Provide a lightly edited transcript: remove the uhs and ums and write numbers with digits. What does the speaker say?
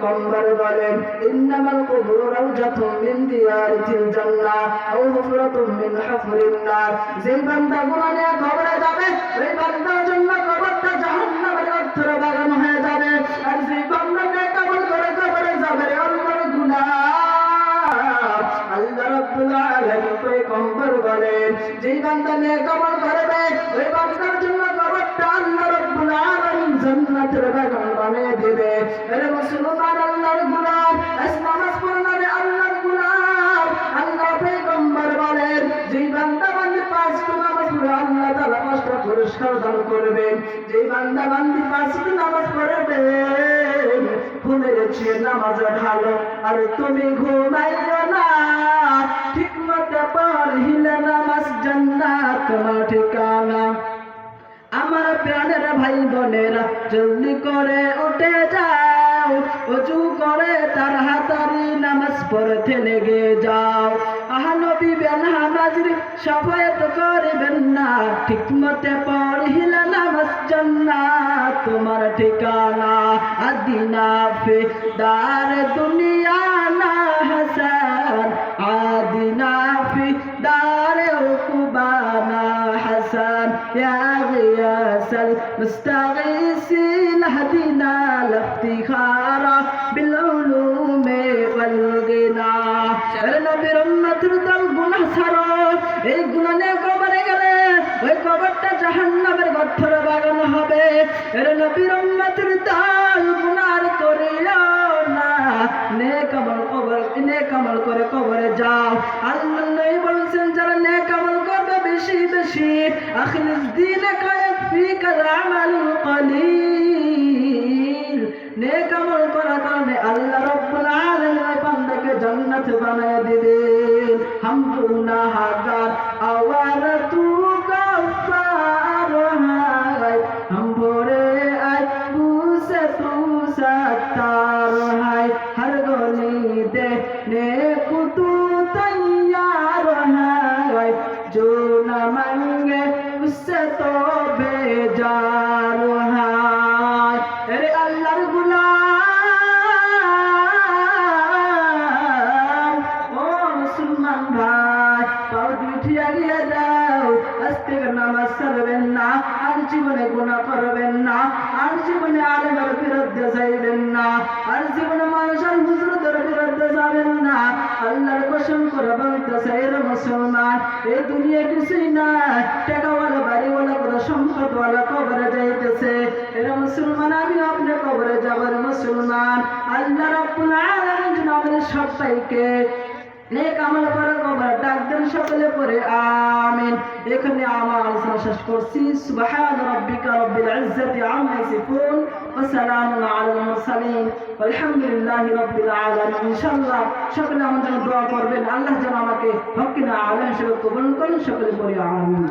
পয়গম্বর বলেন ইন্নামাল কুবুরু রাউজাতুম মিন দিয়ারিল জান্নাহ আও হুফরাতুম মিন হুফরিন নার। যে বান্দা গুনাহ নিয়ে কবরে যাবে ওই বান্দার জন্য কবরটা জাহান্নামের গর্তের বাগান হয়ে যাবে। আর যে বান্দা নেক আমল করে কবরে যাবে আল্লাহর গুনাহ আল্লাহ রাব্বুল আলামিন পয়গম্বর বলেন যেই বান্দা নেক আমল করবে ওই বান্দার জন্য কবরটা আল্লাহ রাব্বুল আলামিন জান্নাতের বাগান বানিয়ে দিবে। আরে মুসলমান আল্লাহর গোলাম নামাজ পড়লে আল্লাহর গোলাম আল্লাহ পয়গম্বর বলেন যেই বান্দা বান্দি পাঁচ ওয়াক্ত নামাজ পড়ে আল্লাহ তাআলা পাঁচটা পুরস্কার দান করবেন। যেই বান্দা বান্দি পাঁচ ওয়াক্ত নামাজ পড়বে ঘুমের চেয়ে নামাজ ভালো। আর তুমি ঘুমাইও না ঠিক মতো পড়লে নামাজ জান্নাত তোমার ঠিকানা। আমার প্রাণের ভাই বোনেরা জলদি করে উঠে যাও, ওযু করে তাড়াতাড়ি নামাজ পড়তে লেগে যাও। নবী বেনামাজের শাফায়াত করবেন না, ঠিকমতে পড়লে নামাজ জান্নাত তোমার ঠিকানা। আদিনা ফি দার দুনিয়া না হাসান, আদিনা ফি দার উকুবানা হাসান। ইয়া غياث المستغيثين اهدنا الافتخار بالعلوم والغنى। নবীর উম্মতের দল গুনাহ ছাড়ো, এই গুনাহ নিয়ে কবরে গেলে ওই কবরটা জাহান্নামের গর্তের বাগান হবে। নবীর উম্মতের দল গুনাহ করিও না, নেক আমল করে কবরে যাও। আল্লাহ নবী বলেছেন যারা নেক আমল করবে বেশি বেশি আখলিস দীনকা ইয়াকফিকাল আমালুল কলিল। নেক আমল করার কারণে আল্লাহ রাব্বুল আলামিন ওই বান্দাকে জান্নাত বানায় দিবেন। হাম গুনাহগার আওয়ার তু গফার হায়, হাম ভরে আয় বুসে তু সত্তার হায়। হর গলি দে নেক তু তৈয়ার হায়, जो न मांगे उससे तो बेजार है। अरे अल्लाह गुलाम ओ मुसलमान भाई पाओ उठिया गया दाও, আজকে নামাজ ছাড়বেন না, আর জীবনে গুনাহ করবেন না, আর জীবনে আলেমের বিরুদ্ধে যাইবেন না, আর জীবনে মানুষের হুজুরদের বিরুদ্ধে যাবেন না। আল্লাহর কসম করে বলতেছে এর মুসলমান এই দুনিয়া কিছুই না, টাকাওয়ালা বাড়িওয়ালা বড় সম্পদওয়ালা কবরে যাইতেছে। এর মুসলমান আমি আপনি কবরে যাবার মুসলমান। আল্লাহ রাব্বুল আলামিন যেন আমাদের সবাইকে নেক আমল করার কবর ডাক দেন সকলে পড়ে আমিন। এখানে আমার আলোচনা শেষ করছি। সুবহান রাব্বিকা রাব্বিল ইজ্জাতি আম্মা ইয়াসিফুন ওয়া সালামুন আলাল মুরসালিন আলহামদুলিল্লাহি রাব্বিল আলামিন। ইনশাআল্লাহ সকলে আমার জন্য দোয়া করবেন, আল্লাহ যেন আমাকে হক কিনা আলেম হিসেবে কবুল করেন। সকলে পড়ে আমিন।